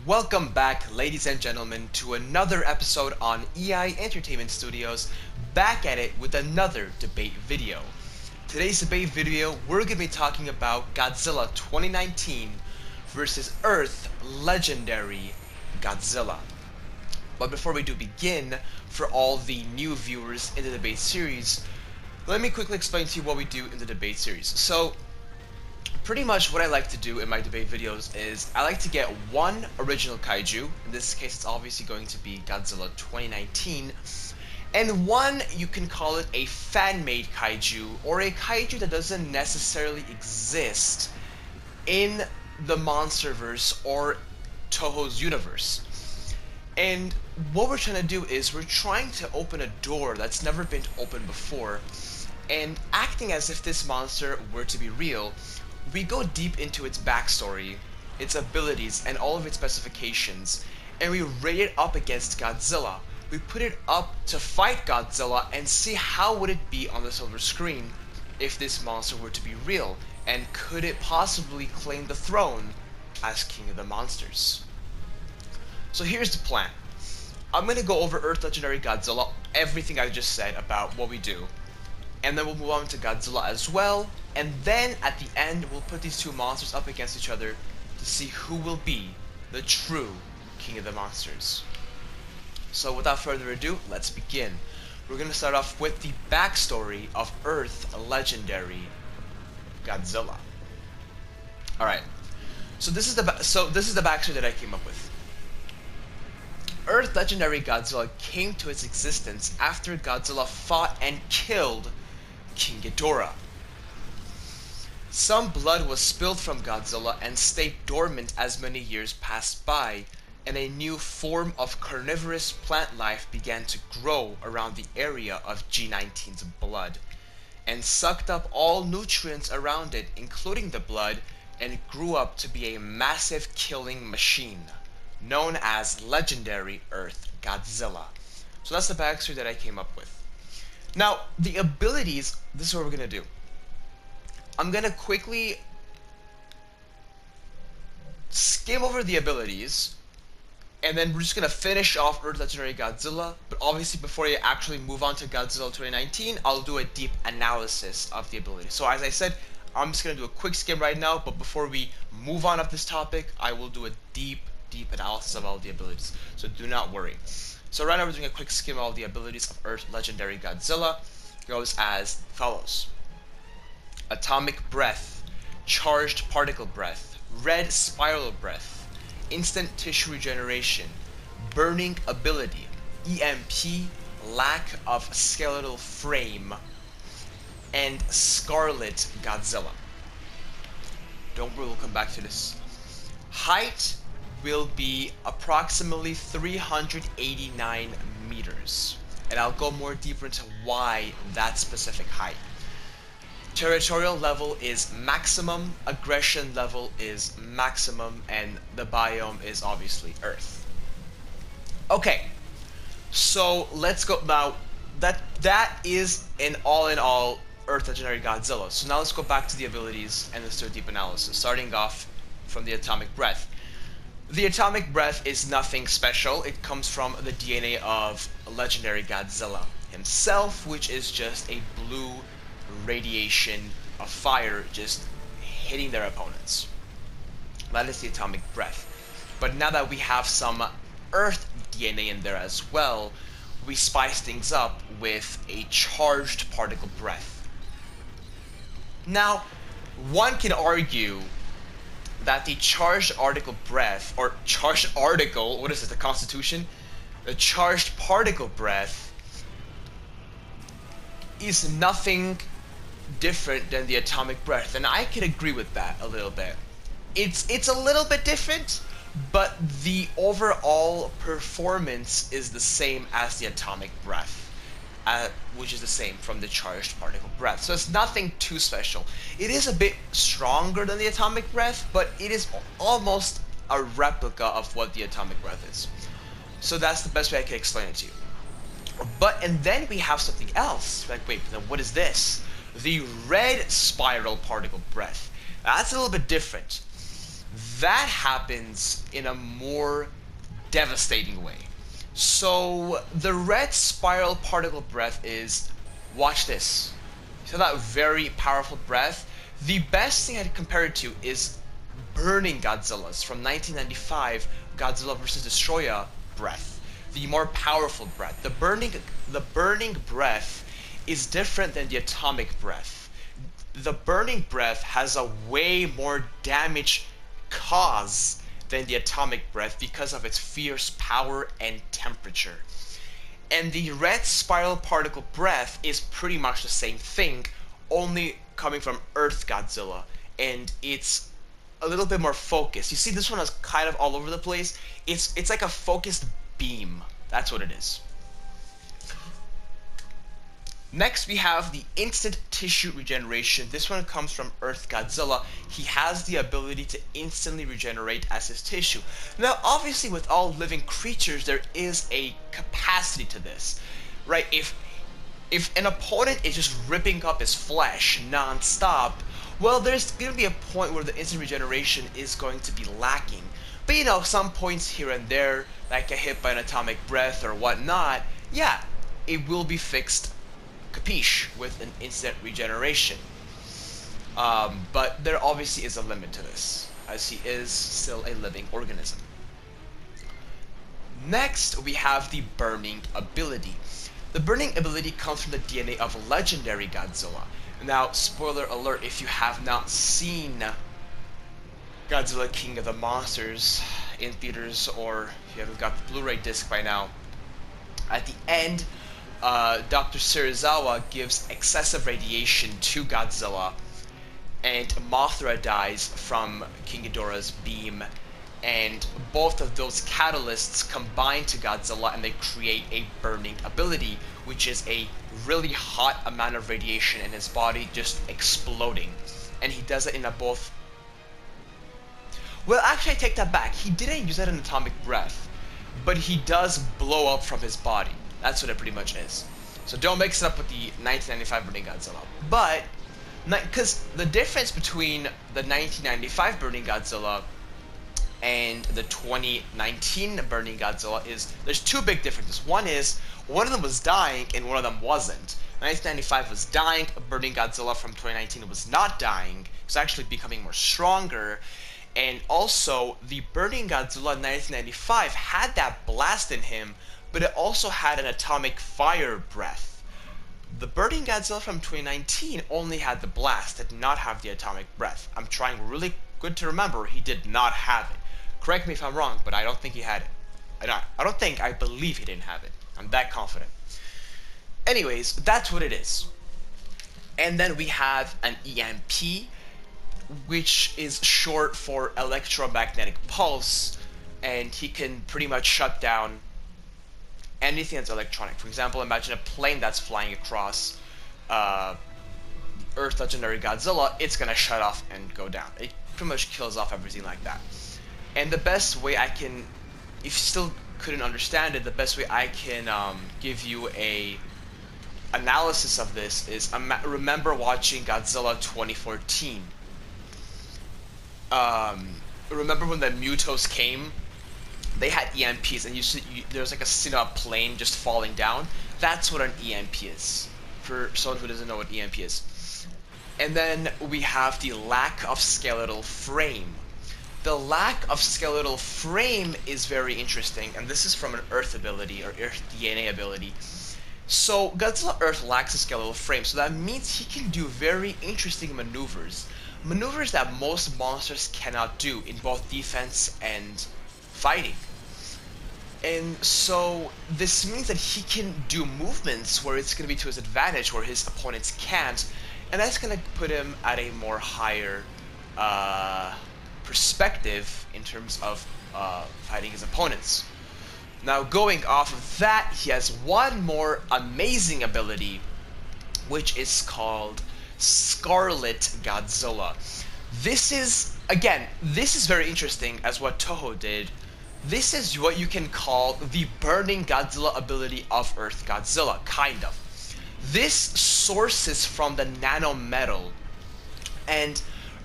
Welcome back, ladies and gentlemen, to another episode on EI Entertainment Studios, back at it with another debate video. Today's debate video, we're going to be talking about Godzilla 2019 versus Earth Legendary Godzilla. But before we do begin, for all the new viewers in the debate series, let me quickly explain to you what we do in the debate series. So, pretty much what I like to do in my debate videos is I like to get one original kaiju, in this case it's obviously going to be Godzilla 2019, and one, you can call it a fan-made kaiju, or a kaiju that doesn't necessarily exist in the Monsterverse or Toho's universe. And what we're trying to do is we're trying to open a door that's never been opened before, and acting as if this monster were to be real, we go deep into its backstory, its abilities, and all of its specifications, and we rate it up against Godzilla. We put it up to fight Godzilla and see how would it be on the silver screen if this monster were to be real, and could it possibly claim the throne as King of the Monsters. So here's the plan. I'm going to go over Earth Legendary Godzilla, everything I just said about what we do, and then we'll move on to Godzilla as well, and then at the end we'll put these two monsters up against each other to see who will be the true King of the Monsters. So without further ado, let's begin. We're going to start off with the backstory of Earth Legendary Godzilla. Alright, so this is the backstory that I came up with. Earth Legendary Godzilla came to its existence after Godzilla fought and killed King Ghidorah. Some blood was spilled from Godzilla and stayed dormant as many years passed by, and a new form of carnivorous plant life began to grow around the area of G19's blood, and sucked up all nutrients around it, including the blood, and grew up to be a massive killing machine, known as Legendary Earth Godzilla. So that's the backstory that I came up with. Now, the abilities, this is what we're going to do. I'm going to quickly skim over the abilities, and then we're just going to finish off Earth Legendary Godzilla, but obviously before you actually move on to Godzilla 2019, I'll do a deep analysis of the abilities. So as I said, I'm just going to do a quick skim right now, but before we move on of this topic, I will do a deep analysis of all the abilities, so do not worry. So right now we're doing a quick skim of all the abilities of Earth Legendary Godzilla. It goes as follows. Atomic Breath, Charged Particle Breath, Red Spiral Breath, Instant Tissue Regeneration, Burning Ability, EMP, Lack of Skeletal Frame, and Scarlet Godzilla. Don't worry, we'll come back to this. Height will be approximately 389 meters, and I'll go more deeper into why that specific height. Territorial level is maximum, aggression level is maximum, and the biome is obviously Earth. Okay, so let's go now. That is in all Earth Legendary Godzilla. So now let's go back to the abilities and let's do a deep analysis, starting off from the Atomic Breath. The Atomic Breath is nothing special. It comes from the DNA of Legendary Godzilla himself, which is just a blue radiation of fire just hitting their opponents. That is the Atomic Breath. But now that we have some Earth DNA in there as well, we spice things up with a Charged Particle Breath. Now, one can argue that the Charged Article Breath, or Charged Article, what is it, the Constitution? The Charged Particle Breath is nothing different than the Atomic Breath, and I can agree with that a little bit. It's a little bit different, but the overall performance is the same as the Atomic Breath, which is the same from the Charged Particle Breath. So it's nothing too special. It is a bit stronger than the Atomic Breath, but it is almost a replica of what the Atomic Breath is. So that's the best way I can explain it to you. And then we have something else. Like, wait, then what is this? The Red Spiral Particle Breath. That's a little bit different. that happens in a more devastating way. So the red spiral particle breath is, watch this. So that very powerful breath, the best thing I'd compare it to is Burning Godzilla's from 1995 Godzilla vs. Destroyer breath. The more powerful breath. The burning breath is different than the atomic breath. The burning breath has a way more damage cause than the atomic breath because of its fierce power and temperature. And the red spiral particle breath is pretty much the same thing, only coming from Earth Godzilla, and it's a little bit more focused. You see, this one is kind of all over the place. It's like a focused beam. That's what it is. Next, we have the instant tissue regeneration. This one comes from Earth Godzilla. He has the ability to instantly regenerate as his tissue. Now, obviously, with all living creatures, there is a capacity to this, right? If an opponent is just ripping up his flesh non-stop, well, there's going to be a point where the instant regeneration is going to be lacking. But, you know, some points here and there, like get hit by an atomic breath or whatnot, yeah, it will be fixed, capiche, with an instant regeneration. But there obviously is a limit to this, as he is still a living organism. Next, we have the burning ability. The burning ability comes from the DNA of Legendary Godzilla. Now, spoiler alert, if you have not seen Godzilla King of the Monsters in theaters, or if you haven't got the Blu-ray disc by now, at the end, Dr. Serizawa gives excessive radiation to Godzilla, and Mothra dies from King Ghidorah's beam, and both of those catalysts combine to Godzilla and they create a burning ability, which is a really hot amount of radiation in his body just exploding. And he does it in a both... Well, actually I take that back. He didn't use that in atomic breath, but he does blow up from his body. That's what it pretty much is. So don't mix it up with the 1995 Burning Godzilla. But, because the difference between the 1995 Burning Godzilla and the 2019 Burning Godzilla is, there's two big differences. One is, one of them was dying and one of them wasn't. 1995 was dying, Burning Godzilla from 2019 was not dying. It's actually becoming more stronger. And also, the Burning Godzilla 1995 had that blast in him, but it also had an atomic fire breath. The Burning Godzilla from 2019 only had the blast, did not have the atomic breath. I'm trying really good to remember, he did not have it. Correct me if I'm wrong, but I don't think he had it. I believe he didn't have it. I'm that confident. Anyways, that's what it is. And then we have an EMP, which is short for electromagnetic pulse, and he can pretty much shut down anything that's electronic. For example, imagine a plane that's flying across Earth Legendary Godzilla, it's gonna shut off and go down. It pretty much kills off everything like that. And the best way I can, if you still couldn't understand it, the best way I can give you a analysis of this is, remember watching Godzilla 2014. Remember when the Mutos came? They had EMPs, and there's like a scene of a plane just falling down. That's what an EMP is, for someone who doesn't know what EMP is. And then we have the lack of skeletal frame. The lack of skeletal frame is very interesting, and this is from an Earth ability, or Earth DNA ability. So Godzilla Earth lacks a skeletal frame, so that means he can do very interesting maneuvers. Maneuvers that most monsters cannot do in both defense and fighting. And so this means that he can do movements where it's going to be to his advantage, where his opponents can't, and that's going to put him at a more higher perspective in terms of fighting his opponents. Now, going off of that, he has one more amazing ability, which is called Scarlet Godzilla. This is, again, this is very interesting as what Toho did. This is what you can call the Burning Godzilla ability of Earth Godzilla, kind of. This sources from the nanometal, and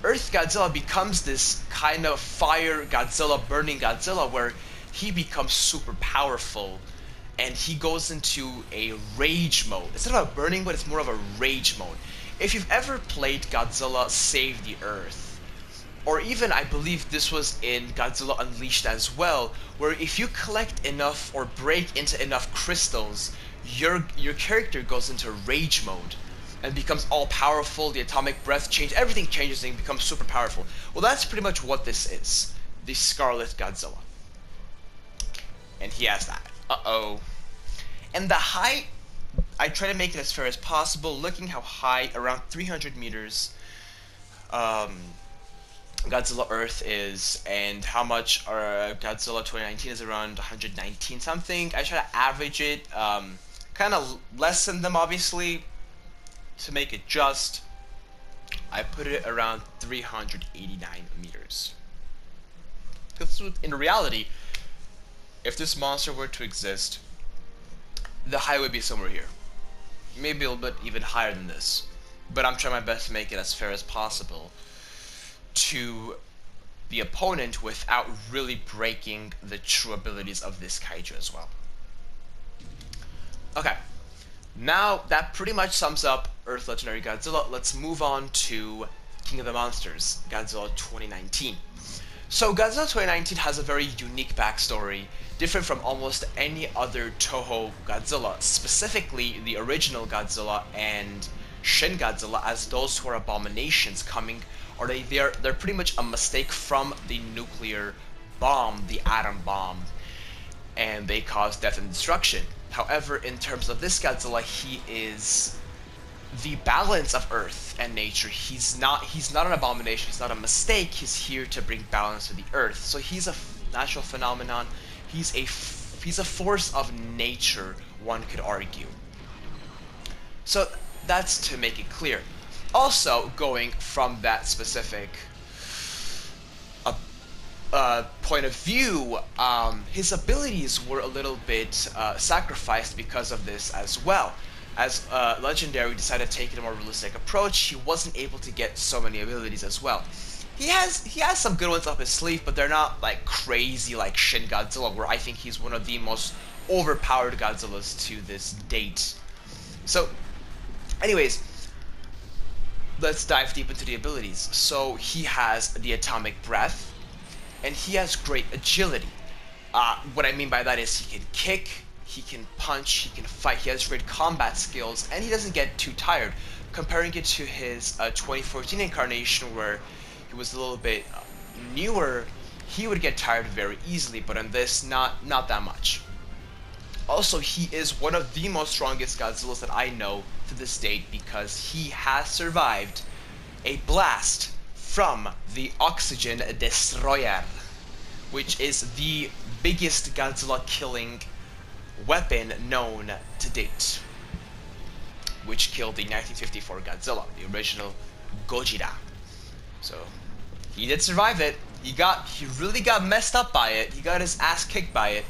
Earth Godzilla becomes this kind of fire Godzilla, burning Godzilla, where he becomes super powerful, and he goes into a rage mode. It's not about burning, but it's more of a rage mode. If you've ever played Godzilla Save the Earth, or even I believe this was in Godzilla Unleashed as well, where if you collect enough or break into enough crystals, your character goes into rage mode and becomes all powerful. The atomic breath changes, everything changes and becomes super powerful. Well, that's pretty much what this is, the Scarlet Godzilla. And he has that. Uh-oh. And the height, I try to make it as fair as possible, looking how high, around 300 meters, Godzilla Earth is, and how much Godzilla 2019 is around 119 something. I try to average it, kind of less than them obviously, to make it just. I put it around 389 meters. Because in reality, if this monster were to exist, the height would be somewhere here. Maybe a little bit even higher than this. But I'm trying my best to make it as fair as possible to the opponent without really breaking the true abilities of this kaiju as well. Okay, now that pretty much sums up Earth Legendary Godzilla. Let's move on to King of the Monsters, Godzilla 2019. So Godzilla 2019 has a very unique backstory, different from almost any other Toho Godzilla, specifically the original Godzilla and Shin Godzilla, as those who are abominations coming, or they're pretty much a mistake from the nuclear bomb, the atom bomb, and they cause death and destruction. However, in terms of this Godzilla, he is the balance of Earth and nature. He's not an abomination, he's not a mistake, he's here to bring balance to the Earth. So he's a natural phenomenon, he's a force of nature, one could argue. So that's to make it clear. Also, going from that specific point of view, his abilities were a little bit sacrificed because of this as well. As Legendary decided to take a more realistic approach, he wasn't able to get so many abilities as well. He has some good ones up his sleeve, but they're not like crazy like Shin Godzilla, where I think he's one of the most overpowered Godzillas to this date. So, anyways, let's dive deep into the abilities. So he has the atomic breath, and he has great agility. What I mean by that is he can kick, he can punch, he can fight, he has great combat skills, and he doesn't get too tired. Comparing it to his 2014 incarnation, where he was a little bit newer, he would get tired very easily, but on this, not that much. Also, he is one of the most strongest Godzillas that I know to this date, because he has survived a blast from the Oxygen Destroyer, which is the biggest Godzilla killing weapon known to date, which killed the 1954 Godzilla, the original Gojira. So he did survive it. He really got messed up by it. He got his ass kicked by it,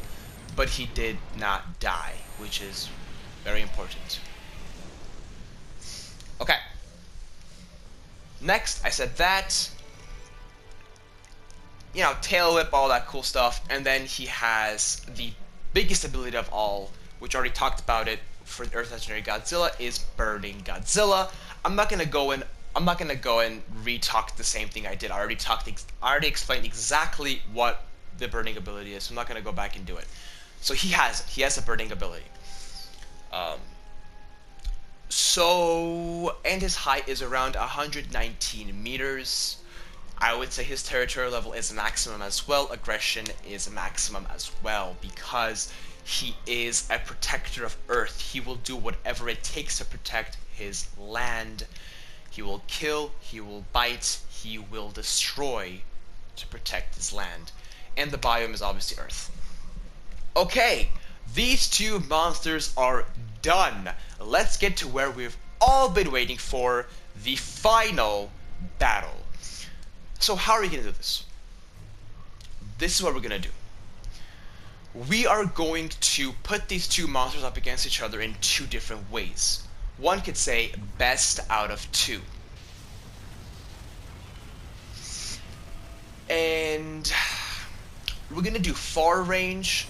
but he did not die, which is very important. Okay. Next, I said that, you know, tail whip, all that cool stuff, and then he has the biggest ability of all, which I already talked about it for Earth Legendary Godzilla, is Burning Godzilla. I'm not gonna go and re-talk the same thing I did. I already explained exactly what the burning ability is, so I'm not gonna go back and do it. So he has a burning ability. And his height is around 119 meters. I would say his territorial level is maximum as well. Aggression is maximum as well, because he is a protector of Earth. He will do whatever it takes to protect his land. He will kill, he will bite, he will destroy to protect his land. And the biome is obviously Earth. Okay, these two monsters are done. Let's get to where we've all been waiting for, the final battle. So how are we going to do this? This is what we're going to do. We are going to put these two monsters up against each other in two different ways. One could say best out of two. And we're gonna do far range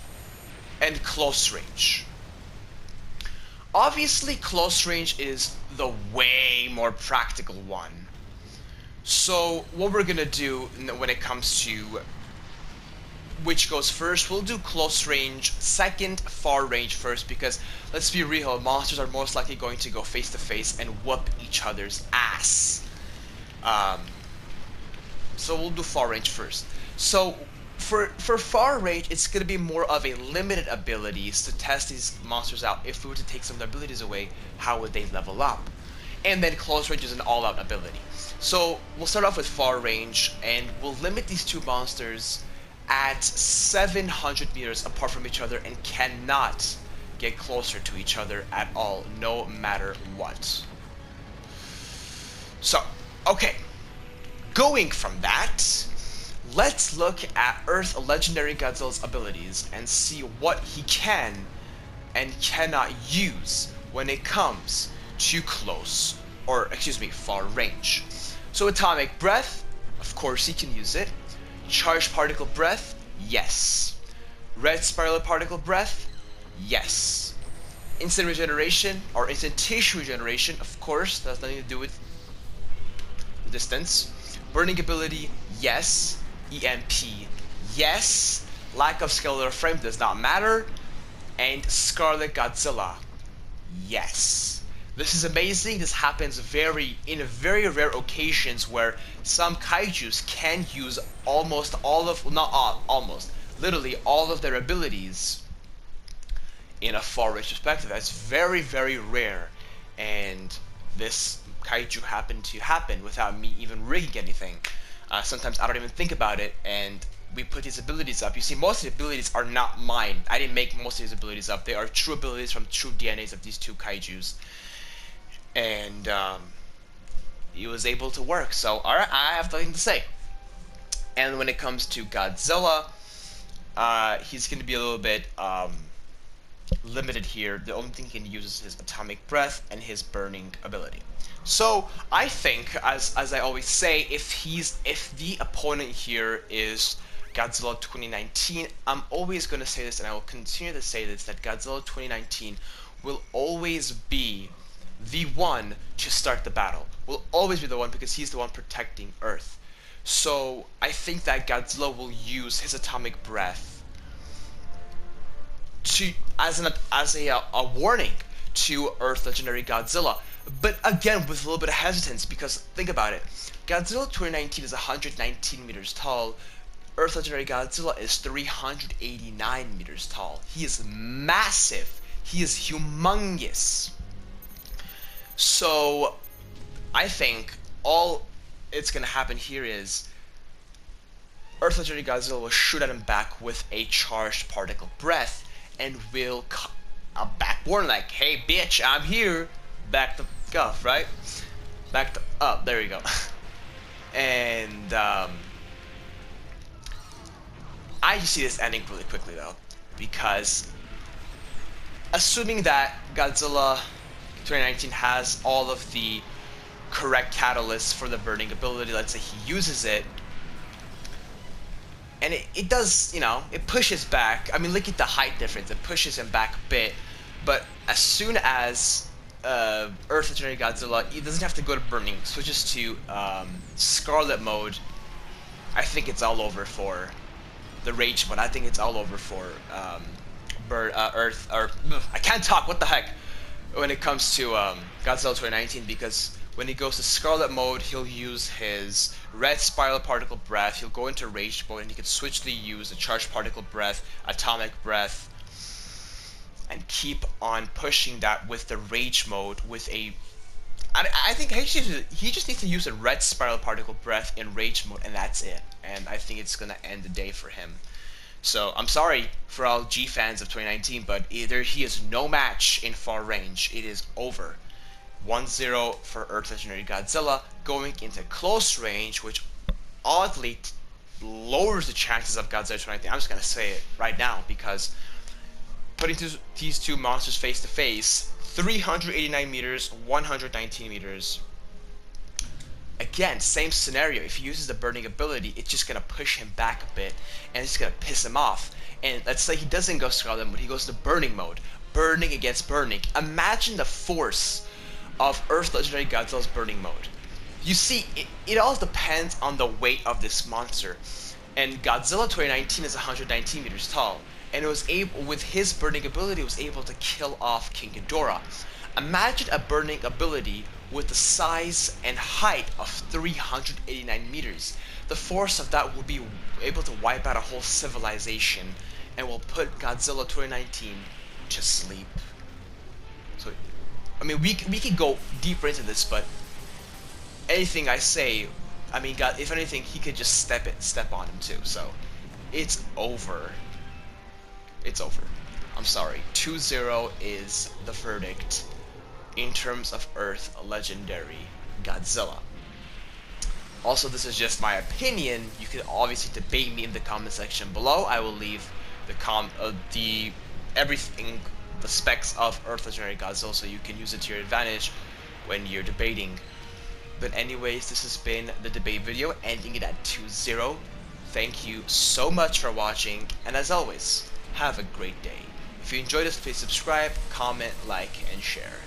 and close range. Obviously, close range is the way more practical one. So what we're gonna do when it comes to which goes first, we'll do close range second, far range first, because let's be real, monsters are most likely going to go face to face and whoop each other's ass. So we'll do far range first. So for far range, it's going to be more of a limited abilities to test these monsters out. If we were to take some of their abilities away, how would they level up? And then close range is an all-out ability. So we'll start off with far range, and we'll limit these two monsters at 700 meters apart from each other and cannot get closer to each other at all, no matter what. So, okay. Going from that, let's look at Earth Legendary Godzilla's abilities and see what he can and cannot use when it comes to close, or excuse me, far range. So Atomic Breath, of course he can use it. Charged Particle Breath, yes. Red Spiral Particle Breath, yes. Instant Regeneration, or Instant Tissue Regeneration, of course, that has nothing to do with distance. Burning Ability, yes. EMP, yes. Lack of Skeletal Frame does not matter. And Scarlet Godzilla, yes. This is amazing. This happens in very rare occasions where some kaijus can use almost all of, well, not all, almost, literally all of their abilities in a far range perspective. That's very rare, and this kaiju happened to happen without me even rigging anything. Sometimes I don't even think about it, and we put these abilities up. You see, most of the abilities are not mine. I didn't make most of these abilities up. They are true abilities from true DNAs of these two kaijus. And he was able to work. So, alright, I have nothing to say. And when it comes to Godzilla, he's going to be a little bit limited here. The only thing he can use is his Atomic Breath and his Burning ability. So, I think, as I always say, if the opponent here is Godzilla 2019, I'm always going to say this, and I will continue to say this, that Godzilla 2019 will always be the one to start the battle. Will always be the one, because he's the one protecting Earth. So I think that Godzilla will use his Atomic Breath to as a warning to Earth Legendary Godzilla. But again, with a little bit of hesitance, because think about it. Godzilla 2019 is 119 meters tall. Earth Legendary Godzilla is 389 meters tall. He is massive. He is humongous. So, I think all it's going to happen here is Earth Legendary Godzilla will shoot at him back with a charged particle breath and will backborn like, hey bitch, I'm here. Back the guff, right? Back the up, there you go. And I just see this ending really quickly though, because assuming that Godzilla 2019 has all of the correct catalysts for the burning ability, let's say he uses it, and it does, you know, it pushes back. I mean, look at the height difference, it pushes him back a bit, but as soon as Earth Legendary Godzilla, he doesn't have to go to burning, switches to Scarlet mode, I think it's all over for the Rage mode. I think it's all over for Earth, or I can't talk, what the heck, when it comes to Godzilla 2019, because when he goes to Scarlet mode, he'll use his Red Spiral Particle Breath, he'll go into Rage mode, and he can switch to use the Charged Particle Breath, Atomic Breath, and keep on pushing that with the Rage mode with a... I think he just needs to use a Red Spiral Particle Breath in Rage mode, and that's it. And I think it's going to end the day for him. So, I'm sorry for all G fans of 2019, but either he is no match in far range. It is over. 1-0 for Earth Legendary Godzilla, going into close range, which oddly lowers the chances of Godzilla 2019. I'm just going to say it right now, because putting these two monsters face to face, 389 meters, 119 meters. Again, same scenario. If he uses the burning ability, it's just gonna push him back a bit, and it's gonna piss him off. And let's say he doesn't go Skeletal mode, he goes to burning mode. Burning against burning. Imagine the force of Earth Legendary Godzilla's burning mode. You see, it all depends on the weight of this monster. And Godzilla 2019 is 119 meters tall, and it was able, with his burning ability, it was able to kill off King Ghidorah. Imagine a burning ability with the size and height of 389 meters. The force of that will be able to wipe out a whole civilization, and will put Godzilla 2019 to sleep. So, I mean, we could go deeper into this, but anything I say, I mean, God, if anything, he could just step on him too. So, it's over. It's over. I'm sorry. 2-0 is the verdict in terms of Earth Legendary Godzilla. Also, this is just my opinion. You can obviously debate me in the comment section below. I will leave the everything, the specs of Earth Legendary Godzilla, so you can use it to your advantage when you're debating. But anyways, this has been the debate video, ending it at 2-0. Thank you so much for watching, and as always, have a great day. If you enjoyed this, please subscribe, comment, like, and share.